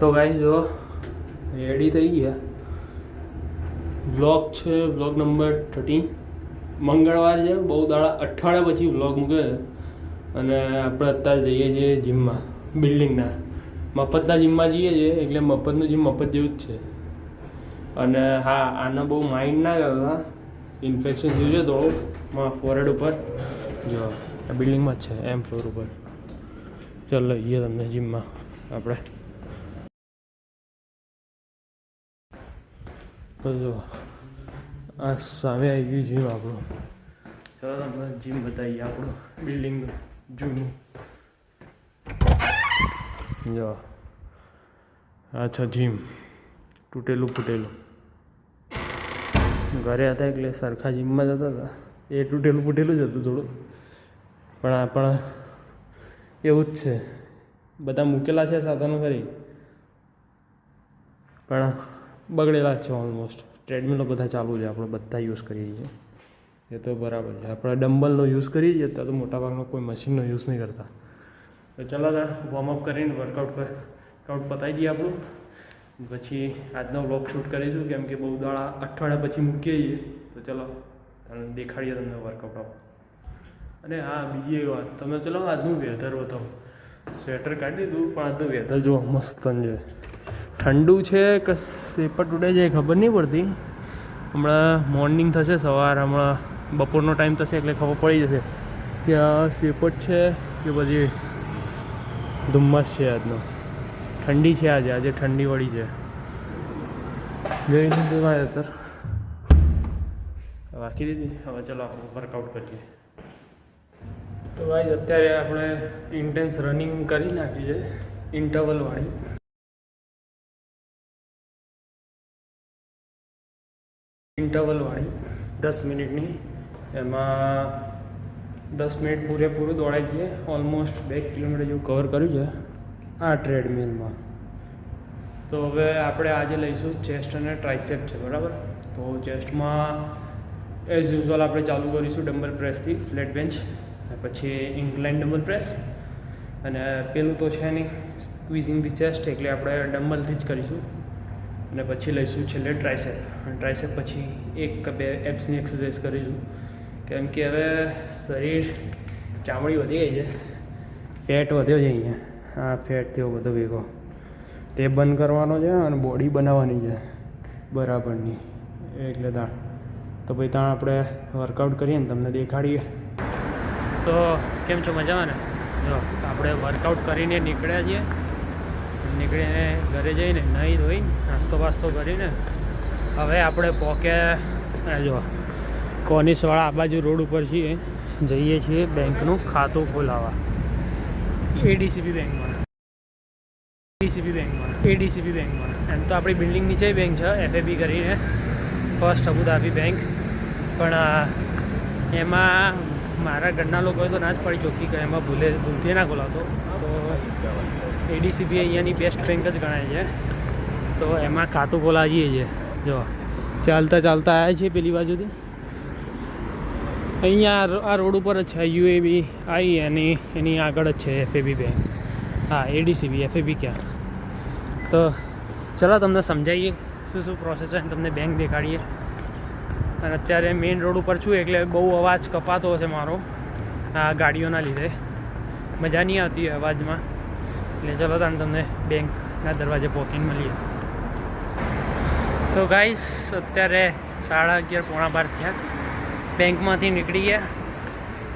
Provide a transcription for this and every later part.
તો ગાઈસ જો રેડી થઈ ગયા. વ્લોગ છે, વ્લોગ નંબર 13. મંગળવાર છે, બહુ દાડા અઠવાડિયા પછી વ્લોગ મૂકે છે. અને આપણે અત્યારે જઈએ છીએ જીમમાં, બિલ્ડિંગના મફતના જીમમાં જઈએ છીએ. એટલે મફતનું જીમ મફત જેવું જ છે. અને હા, આને બહુ માઇન્ડ ના કરતા, ઇન્ફેક્શન થયું છે થોડું ફોરહેડ ઉપર. જો આ બિલ્ડિંગમાં જ છે, એમ ફ્લોર ઉપર. ચાલો લઈએ તમને જીમમાં આપણે. જો આ સામે આવી ગયું જીમ આપણું. ચાલો તમને જીમ બતાવીએ આપણું બિલ્ડિંગનું જૂનું. જો આ છે જીમ, તૂટેલું ફૂટેલું. ઘરે હતા એટલે સરખા જીમમાં જતા હતા, એ તૂટેલું ફૂટેલું જ હતું થોડું. પણ આ પણ એવું જ છે, બધા મૂકેલા છે સાધનો ખરી, પણ બગડેલા જ છે ઓલમોસ્ટ. ટ્રેડમિલો બધા ચાલુ છે, આપણે બધા યુઝ કરીએ છીએ, એ તો બરાબર છે. આપણે ડમ્બલનો યુઝ કરીએ છીએ, અત્યારે તો મોટાભાગનો કોઈ મશીનનો યુઝ નહીં કરતા. તો ચાલો વોર્મઅપ કરીને વર્કઆઉટ પતાવી દઈએ આપણું. પછી આજનો વ્લોગ શૂટ કરીશું, કેમ કે બહુ દાડા અઠવાડિયા પછી મૂકીએ છીએ. તો ચલો દેખાડીએ તમને વર્કઆઉટ આપ. અને હા, બીજી એક વાત, તમે ચલો આજનું વેધર બતાવો. સ્વેટર કાઢી દીધું, પણ આજનું વેધર જો મસ્ત છે. ઠંડુ છે કે સેપટ ઉડે છે ખબર નહીં પડતી. હમણાં મોર્નિંગ થશે, સવાર હમણાં બપોરનો ટાઈમ થશે એટલે ખબર પડી જશે કે આ સેપટ છે કે પછી ધુમ્મસ છે. આજનો ઠંડી છે, આજે ઠંડી વળી છે. જોઈને અત્યારે રાખી દીધી. હવે ચલો આપણે વર્કઆઉટ કરીએ. તો ગાઈઝ અત્યારે આપણે ઇન્ટેન્સ રનિંગ કરી નાખી છે, ઇન્ટરવલવાળી. 10 મિનિટની. એમાં 10 મિનિટ પૂરેપૂરું દોડાઈ જઈએ. ઓલમોસ્ટ 2 કિલોમીટર જેવું કવર કર્યું છે આ ટ્રેડમિલમાં. તો હવે આપણે આજે લઈશું ચેસ્ટ અને ટ્રાઇસેપ છે, બરાબર. તો ચેસ્ટમાં એઝ યુઝ્યુઅલ આપણે ચાલુ કરીશું ડમ્બલ પ્રેસથી, ફ્લેટ બેન્ચ, પછી ઇન્ક્લાઇન ડમ્બલ પ્રેસ. અને પેલું તો છે નહીં સ્ક્વીઝિંગ ધી ચેસ્ટ, એટલે આપણે ડમ્બલથી જ કરીશું. અને પછી લઈશું છેલ્લે ટ્રાઇસેપ. અને ટ્રાઇસેપ પછી 1 કે 2 એપ્સની એક્સરસાઇઝ કરીશું, કેમ કે હવે શરીર ચામડી વધી ગઈ છે, ફેટ વધ્યો છે અહીંયા. આ ફેટ થયો બધો ભેગો, તે બંધ કરવાનો છે અને બોડી બનાવવાની છે બરાબરની. એટલે તાણ તો ભાઈ તાણ આપણે વર્કઆઉટ કરીએ ને તમને દેખાડીએ. તો કેમ છો, મજામાં ને? જો આપણે વર્કઆઉટ કરીને નીકળ્યા છીએ. નીકળીને ઘરે જઈને નહીં ધોઈને નાસ્તો બાસ્તો કરીને હવે આપણે પહોંચ્યા જો કોનિસવાળા આ બાજુ રોડ ઉપર છીએ. જઈએ છીએ બેંકનું ખાતું ખોલાવવા, એડીસીબી બેંકમાં. એડીસીબી બેંકમાં એમ તો આપણી બિલ્ડિંગ નીચે બેંક છે, એફએબી કરીને, ફર્સ્ટ અબુધાબી બેંક. પણ એમાં મારા ઘરના લોકોએ તો ના જ પડી ચોખ્ખી કે એમાં ભૂલથી ના ખોલાવતો. તો એડીસીબી અહીંયાની બેસ્ટ બેંક જ ગણાય છે. તો એમાં ખાતું ખોલાવીએ છીએ. જો ચાલતા આવ્યા છીએ પેલી બાજુથી. અહીંયા આ રોડ ઉપર જ છે યુએબી આવી, અને એની આગળ જ છે એફએબી બેંક. હા, એડીસીબી, એફએબી ક્યાં. તો ચલો તમને સમજાવીએ શું પ્રોસેસ છે, તમને બેંક દેખાડીએ. અને અત્યારે મેઇન રોડ ઉપર છું એટલે બહુ અવાજ કપાતો હશે મારો, આ ગાડીઓના લીધે મજા નહીં આવતી અવાજમાં. એટલે ચલો તમને બેંકના દરવાજે પહોંચીને મળીએ. તો ગાઈસ અત્યારે 11:30 પોણા 12 થયા. બેંકમાંથી નીકળી ગયા.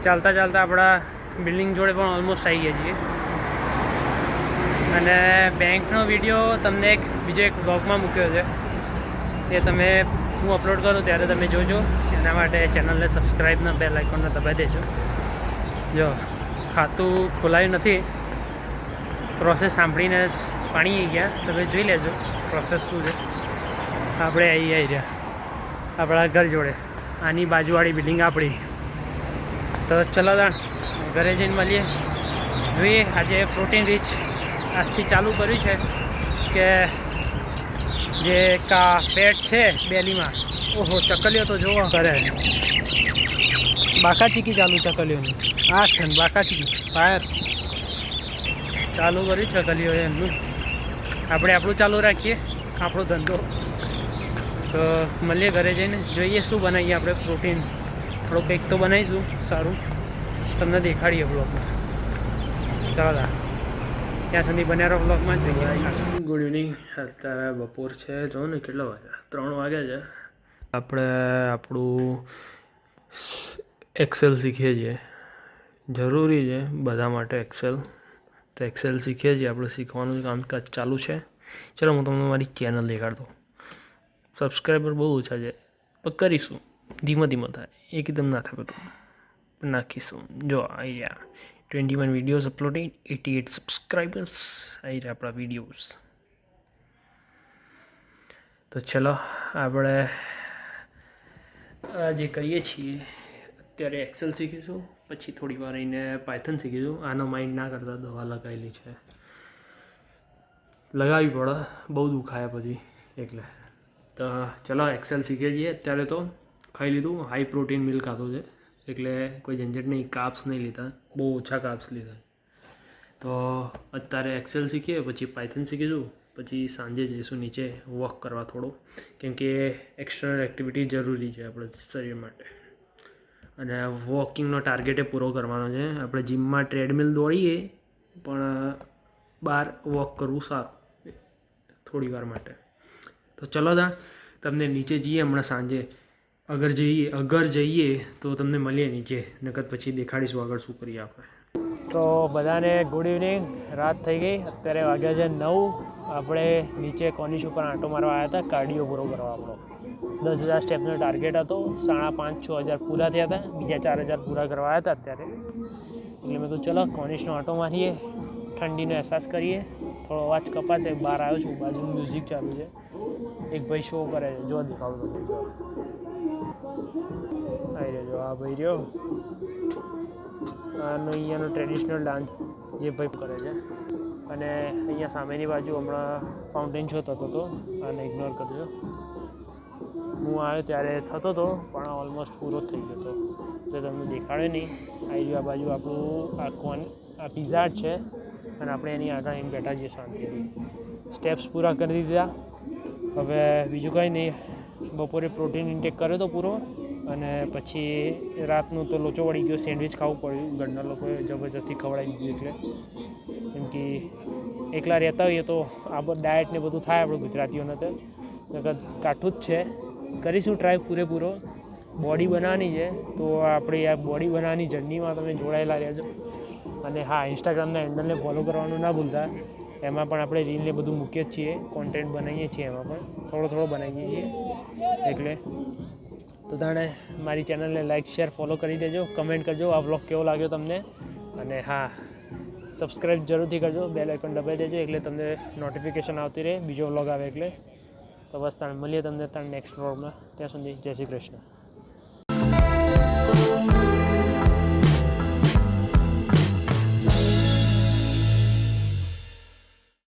ચાલતા આપણા બિલ્ડિંગ જોડે પણ ઓલમોસ્ટ આવી ગયા છીએ. અને બેંકનો વિડીયો તમને બીજો એક બ્લોગમાં મૂક્યો છે, એ તમે હું અપલોડ કરું ત્યારે તમે જોજો. એના માટે ચેનલને સબસ્ક્રાઈબના બેલ આઇકોનને દબાવી દેજો. જો ખાતું ખોલાયું નથી, પ્રોસેસ સાંભળીને પાણી આવી ગયા. તમે જોઈ લેજો પ્રોસેસ શું છે. આપણે આવી રહ્યા આપણા ઘર જોડે, આની બાજુવાળી બિલ્ડિંગ આપણી. તો ચલો ઘરે જઈને મળીએ. જોઈએ આજે પ્રોટીન રીચ આજથી ચાલુ કર્યું છે કે જે ફેટ છે બેલીમાં, ઓહો ચકલીઓ તો જોવો કરે. બાકાચીકી ચાલુ ચકલીઓની, આ છે બાકાચીકી ફાયર ચાલુ કરી ચકલીઓ એમનું. આપણે આપણું ચાલુ રાખીએ આપણો ધંધો. તો મળીએ ઘરે જઈને, જોઈએ શું બનાવીએ આપણે. પ્રોટીન થોડો કેક તો બનાવીશું સારું, તમને દેખાડીએ બ્લોગમાં. ચાલો ત્યાં સુધી બન્યા રહો બ્લોગમાં. Good evening. અત્યારે બપોર છે, જો ને કેટલા વાગ્યા, 3 વાગ્યા છે. આપણે આપણું એક્સેલ શીખીએ છીએ, જરૂરી છે બધા માટે એક્સેલ. તો એક્સેલ શીખીએ છીએ આપણે, શીખવાનું કામકાજ ચાલુ છે. ચલો હું તમને મારી ચેનલ દેખાડતો. સબસ્ક્રાઈબર બહુ ઓછા છે, પણ કરીશું, ધીમે ધીમે થાય, એકદમ ના થાય બધું, પણ નાખીશું. જો આવી રહ્યા 21 વિડીયોઝ અપલોડિંગ, 88 સબસ્ક્રાઈબર્સ આવી રહ્યા આપણા વિડીયોઝ. તો ચલો આપણે જે કરીએ છીએ અત્યારે એક્સેલ શીખીશું, પછી થોડી વાર રહીને પાયથન શીખીશું. આનો માઇન્ડ ના કરતા, દવા લગાવેલી છે, લગાવવી પડે, બહુ દુખાય પછી એટલે. તો ચલો એક્સેલ શીખીએ છીએ. અત્યારે તો ખાઈ લીધું, હાઈ પ્રોટીન મિલ્ક ખાધું છે, એટલે કોઈ ઝંઝટ નહીં, કાપ્સ નહીં લીધા, બહુ ઓછા કાપ્સ લીધા. તો અત્યારે એક્સેલ શીખીએ, પછી પાયથન શીખીશું, પછી સાંજે જઈશું નીચે વોક કરવા થોડો, કેમ કે એક્સ્ટર્નલ એક્ટિવિટી જરૂરી છે આપણે શરીર માટે. અને વોકિંગનો ટાર્ગેટ પૂરો કરવાનો છે. આપણે જીમમાં ટ્રેડમિલ દોડીએ, પણ બહાર વોક કરવું સારું થોડી વાર માટે. તો ચલો તમને નીચે જઈએ હમણાં સાંજે. અગર જઈએ તો તમને મળીએ નીચે, નકર પછી દેખાડીશું આગળ શું કરીએ આપણે. તો બધાને ગુડ ઇવનિંગ. રાત થઈ ગઈ, અત્યારે વાગ્યા છે 9. આપણે નીચે કોનિશ ઉપર આંટો મારવા આવ્યા હતા, કાર્ડિયો પૂરો કરવા આપણો. 10,000 સ્ટેપનો ટાર્ગેટ હતો, 5,500-6,000 પૂરા થયા હતા, બીજા 4,000 પૂરા કરવા આવ્યા હતા અત્યારે. એટલે મેં તો ચલો કોનિશનો આંટો મારીએ, ઠંડીનો અહેસાસ કરીએ. થોડો અવાજ કપાશે, બહાર આવ્યો છું, બાજુ મ્યુઝિક ચાલુ છે, એક ભાઈ શો કરે છે, જો દેખાડું તો આવી રહ્યો, જો આ ભાઈ રહ્યો, આનો અહીંયાનો ટ્રેડિશનલ ડાન્સ જે ભાઈ કરે છે. અને અહીંયા સામેની બાજુ હમણાં ફાઉન્ટેન શો થતો હતો, આને ઇગ્નોર કરજો. હું આવ્યો ત્યારે થતો હતો, પણ ઓલમોસ્ટ પૂરો જ થઈ ગયો હતો, એટલે તમને દેખાડે નહીં. આવી ગયું આ બાજુ આપણું આ પિઝા હટ છે, અને આપણે એની આગળ આવીને બેઠા જઈએ શાંતિથી. સ્ટેપ્સ પૂરા કરી દીધા. હવે બીજું કંઈ નહીં, બપોરે પ્રોટીન ઇન્ટેક કર્યો તો પૂરો, અને પછી રાતનું તો લોચો વળી ગયો, સેન્ડવિચ ખાવું પડ્યું. ઘરના લોકોએ જબરજસ્તી ખવડાવી દીધું, એટલે કેમ કે એકલા રહેતા હોઈએ તો આ બધું ડાયટ ને બધું થાય આપણે ગુજરાતીઓને, તો કાઠું જ છે. કરીશું ટ્રાય પૂરેપૂરો. બોડી બનાવવાની છે, તો આપણી આ બોડી બનાવવાની જર્નીમાં તમે જોડાયેલા રહેજો. અને હા, ઇન્સ્ટાગ્રામના હેન્ડલને ફોલો કરવાનું ના ભૂલતા. એમાં પણ આપણે રીલને બધું મૂકીએ જ છીએ, કોન્ટેન્ટ બનાવીએ છીએ, એમાં પણ થોડો બનાવીએ છીએ. એટલે તો તાણે મારી ચેનલને લાઇક, શેર, ફોલો કરી દેજો. કમેન્ટ કરજો આ વ્લોગ કેવો લાગ્યો તમને. અને હા, સબસ્ક્રાઈબ જરૂરથી કરજો, બેલ આઇકન દબાવી દેજો, એટલે તમને નોટિફિકેશન આવતી રહે બીજો વ્લોગ આવે એટલે. તો બસ મળીએ તમને નેક્સ્ટ વ્લોગમાં. ત્યાં સુધી જય શ્રી કૃષ્ણ.